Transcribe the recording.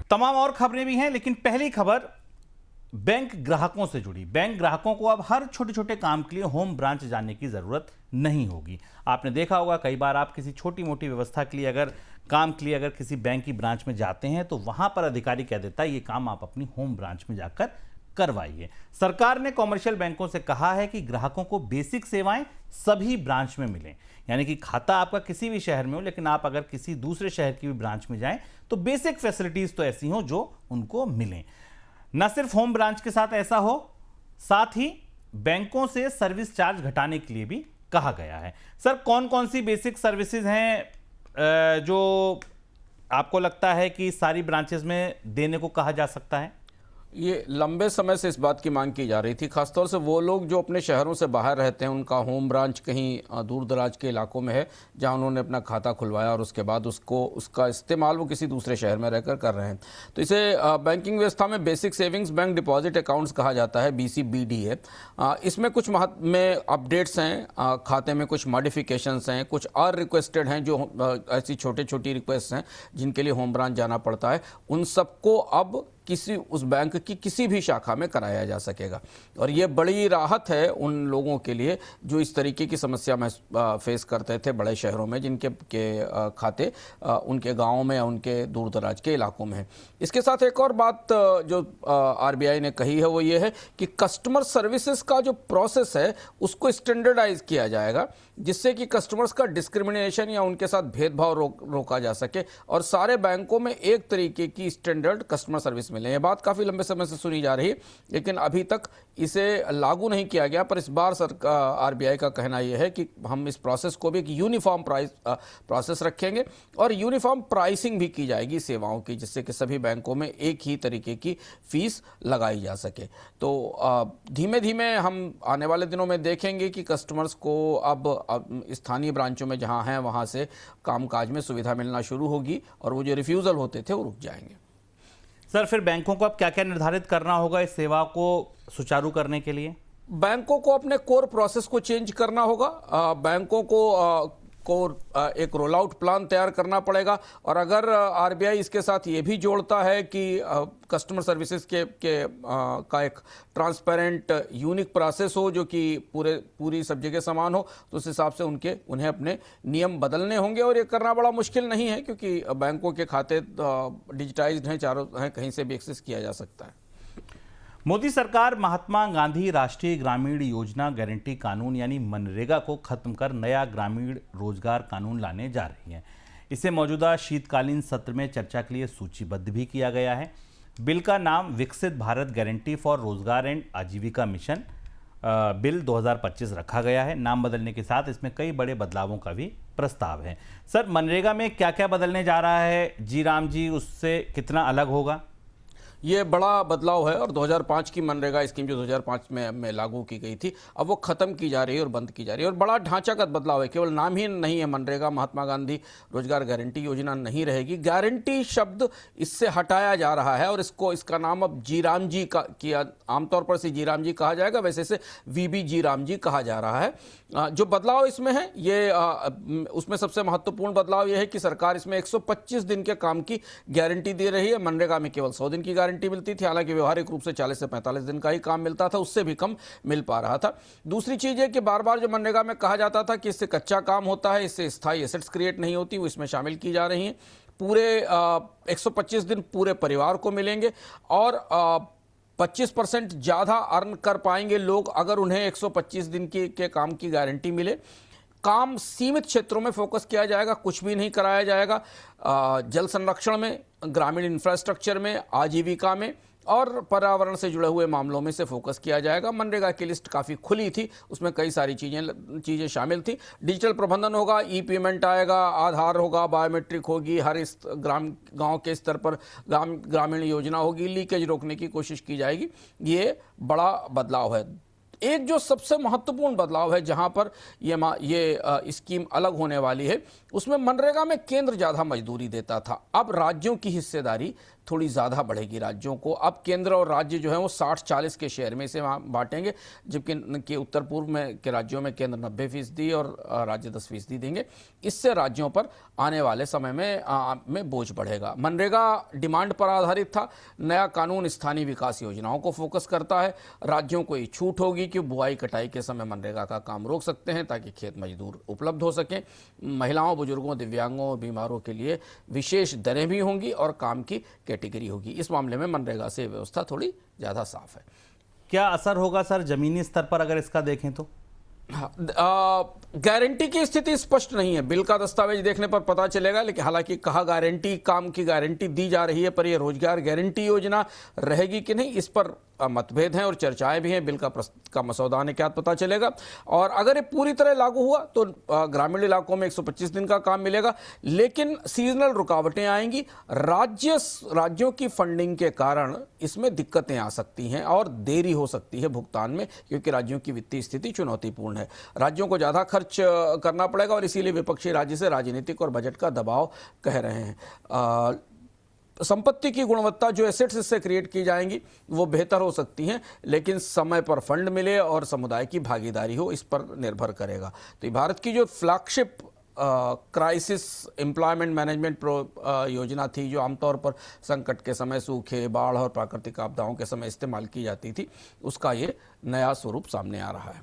तमाम और खबरें भी हैं, लेकिन पहली खबर बैंक ग्राहकों से जुड़ी। बैंक ग्राहकों को अब हर छोटे छोटे काम के लिए होम ब्रांच जाने की जरूरत नहीं होगी। आपने देखा होगा कई बार आप किसी छोटी मोटी व्यवस्था के लिए अगर किसी बैंक की ब्रांच में जाते हैं तो वहां पर अधिकारी कह देता है ये काम आप अपनी होम ब्रांच में जाकर करवाइए। सरकार ने कॉमर्शियल बैंकों से कहा है कि ग्राहकों को बेसिक सेवाएं सभी ब्रांच में मिलें, यानी कि खाता आपका किसी भी शहर में हो, लेकिन आप अगर किसी दूसरे शहर की भी ब्रांच में जाएं तो बेसिक फैसिलिटीज तो ऐसी हो जो उनको मिलें। न सिर्फ होम ब्रांच के साथ ऐसा हो, साथ ही बैंकों से सर्विस चार्ज घटाने के लिए भी कहा गया है। सर, कौन कौन सी बेसिक सर्विसेज हैं जो आपको लगता है कि सारी ब्रांचेस में देने को कहा जा सकता है? ये लंबे समय से इस बात की मांग की जा रही थी, खासतौर से वो लोग जो अपने शहरों से बाहर रहते हैं, उनका होम ब्रांच कहीं दूर दराज के इलाकों में है जहां उन्होंने अपना खाता खुलवाया और उसके बाद उसका इस्तेमाल वो किसी दूसरे शहर में रहकर कर रहे हैं। तो इसे बैंकिंग व्यवस्था में basic savings bank deposit accounts कहा जाता है, BCBD है। इसमें कुछ में अपडेट्स हैं, खाते में कुछ मॉडिफिकेशंस हैं, कुछ और रिक्वेस्टेड हैं जो ऐसी छोटी छोटी रिक्वेस्ट हैं जिनके लिए होम ब्रांच जाना पड़ता है। उन सबको अब उस बैंक की किसी भी शाखा में कराया जा सकेगा और ये बड़ी राहत है उन लोगों के लिए जो इस तरीके की समस्या में फेस करते थे बड़े शहरों में, जिनके खाते उनके गांवों में या उनके दूर दराज के इलाकों में है। इसके साथ एक और बात जो RBI ने कही है वो ये है कि कस्टमर सर्विसेज का जो प्रोसेस है उसको स्टैंडर्डाइज किया जाएगा, जिससे कि कस्टमर्स का डिस्क्रिमिनेशन या उनके साथ भेदभाव रोका जा सके और सारे बैंकों में एक तरीके की स्टैंडर्ड कस्टमर सर्विस मिले। ये बात काफ़ी लंबे समय से सुनी जा रही है, लेकिन अभी तक इसे लागू नहीं किया गया। पर इस बार RBI का कहना यह है कि हम इस प्रोसेस को भी एक यूनिफॉर्म प्रोसेस रखेंगे और यूनिफॉर्म प्राइसिंग भी की जाएगी सेवाओं की, जिससे कि सभी बैंकों में एक ही तरीके की फीस लगाई जा सके। तो धीमे धीमे हम आने वाले दिनों में देखेंगे कि कस्टमर्स को अब स्थानीय ब्रांचों में जहां हैं वहां से कामकाज में सुविधा मिलना शुरू होगी और वो जो रिफ्यूज़ल होते थे वो रुक जाएंगे। सर, फिर बैंकों को अब क्या क्या निर्धारित करना होगा इस सेवा को सुचारू करने के लिए? बैंकों को अपने कोर प्रोसेस को चेंज करना होगा। बैंकों को एक रोल आउट प्लान तैयार करना पड़ेगा और अगर RBI इसके साथ ये भी जोड़ता है कि कस्टमर सर्विसेज का एक ट्रांसपेरेंट यूनिक प्रोसेस हो जो कि पूरी सब जगह समान हो, तो उस हिसाब से उन्हें अपने नियम बदलने होंगे। और ये करना बड़ा मुश्किल नहीं है क्योंकि बैंकों के खाते डिजिटाइज्ड हैं, चारों हैं, कहीं से भी एक्सेस किया जा सकता है। मोदी सरकार महात्मा गांधी राष्ट्रीय ग्रामीण योजना गारंटी कानून यानी मनरेगा को खत्म कर नया ग्रामीण रोजगार कानून लाने जा रही है। इसे मौजूदा शीतकालीन सत्र में चर्चा के लिए सूचीबद्ध भी किया गया है। बिल का नाम विकसित भारत गारंटी फॉर रोजगार एंड आजीविका मिशन बिल 2025 रखा गया है। नाम बदलने के साथ इसमें कई बड़े बदलावों का भी प्रस्ताव है। सर, मनरेगा में क्या क्या बदलने जा रहा है जी राम जी, उससे कितना अलग होगा? ये बड़ा बदलाव है और 2005 की मनरेगा स्कीम जो 2005 में लागू की गई थी, अब वो ख़त्म की जा रही है और बंद की जा रही है और बड़ा ढांचागत बदलाव है। केवल नाम ही नहीं है मनरेगा, महात्मा गांधी रोजगार गारंटी योजना नहीं रहेगी। गारंटी शब्द इससे हटाया जा रहा है और इसका नाम अब जी राम जी का किया, आमतौर पर इसे जी राम जी कहा जाएगा, वैसे इसे VB जी राम जी कहा जा रहा है। जो बदलाव इसमें है ये उसमें सबसे महत्वपूर्ण बदलाव यह है कि सरकार इसमें 125 दिन के काम की गारंटी दे रही है। मनरेगा में केवल 100 दिन की गारंटी मिलती थी, हालांकि व्यवहारिक रूप से 40 से 45 दिन का ही काम मिलता था, उससे भी कम मिल पा रहा था। दूसरी चीज है कि बार बार जो मनरेगा में कहा जाता था कि इससे कच्चा काम होता है, इससे स्थायी एसेट्स क्रिएट नहीं होती, वो इसमें शामिल की जा रही हैं। पूरे 125 दिन पूरे परिवार को मिलेंगे और 25% ज़्यादा अर्न कर पाएंगे लोग अगर उन्हें 125 दिन के काम की गारंटी मिले। काम सीमित क्षेत्रों में फोकस किया जाएगा, कुछ भी नहीं कराया जाएगा। जल संरक्षण में, ग्रामीण इंफ्रास्ट्रक्चर में, आजीविका में और पर्यावरण से जुड़े हुए मामलों में से फोकस किया जाएगा। मनरेगा की लिस्ट काफ़ी खुली थी, उसमें कई सारी चीज़ें शामिल थी। डिजिटल प्रबंधन होगा, ई-पेमेंट आएगा, आधार होगा, बायोमेट्रिक होगी, हर इस गांव के स्तर पर ग्रामीण योजना होगी, लीकेज रोकने की कोशिश की जाएगी। ये बड़ा बदलाव है। एक जो सबसे महत्वपूर्ण बदलाव है जहां पर ये स्कीम अलग होने वाली है, उसमें मनरेगा में केंद्र ज़्यादा मजदूरी देता था। अब राज्यों की हिस्सेदारी थोड़ी ज़्यादा बढ़ेगी। राज्यों को अब केंद्र और राज्य जो है वो 60-40 के शेयर में से बांटेंगे, जबकि उत्तर पूर्व में के राज्यों में केंद्र 90% और राज्य 10% देंगे। इससे राज्यों पर आने वाले समय में बोझ बढ़ेगा। मनरेगा डिमांड पर आधारित था। नया कानून स्थानीय विकास योजनाओं को फोकस करता है। राज्यों को ये छूट होगी कि बुआई कटाई के समय मनरेगा का काम रोक सकते हैं ताकि खेत मजदूर उपलब्ध हो सकें। महिलाओं, बुजुर्गों, दिव्यांगों और बीमारों के लिए विशेष दरें भी होंगी और काम की कैटेगरी होगी। इस मामले में मनरेगा से व्यवस्था थोड़ी ज़्यादा साफ है। क्या असर होगा सर जमीनी स्तर पर अगर इसका देखें तो? गारंटी की स्थिति स्पष्ट नहीं है। बिल का दस्तावेज देखने पर पता चलेगा, लेकिन हालांकि कहा गारंटी, काम की गारंटी दी जा रही है, पर यह रोजगार गारंटी योजना रहेगी कि नहीं, इस पर मतभेद हैं और चर्चाएं भी हैं। बिल का मसौदा आने के बाद पता चलेगा। और अगर ये पूरी तरह लागू हुआ तो ग्रामीण इलाकों में 125 दिन का काम मिलेगा, लेकिन सीजनल रुकावटें आएंगी। राज्यों की फंडिंग के कारण इसमें दिक्कतें आ सकती हैं और देरी हो सकती है भुगतान में, क्योंकि राज्यों की वित्तीय स्थिति चुनौतीपूर्ण है। राज्यों को ज़्यादा खर्च करना पड़ेगा और इसीलिए विपक्षी राज्य से राजनीतिक और बजट का दबाव कह रहे हैं। संपत्ति की गुणवत्ता, जो एसेट्स इससे क्रिएट की जाएंगी वो बेहतर हो सकती हैं, लेकिन समय पर फंड मिले और समुदाय की भागीदारी हो, इस पर निर्भर करेगा। तो भारत की जो फ्लैगशिप क्राइसिस एम्प्लॉयमेंट मैनेजमेंट योजना थी, जो आमतौर पर संकट के समय, सूखे, बाढ़ और प्राकृतिक आपदाओं के समय इस्तेमाल की जाती थी, उसका ये नया स्वरूप सामने आ रहा है।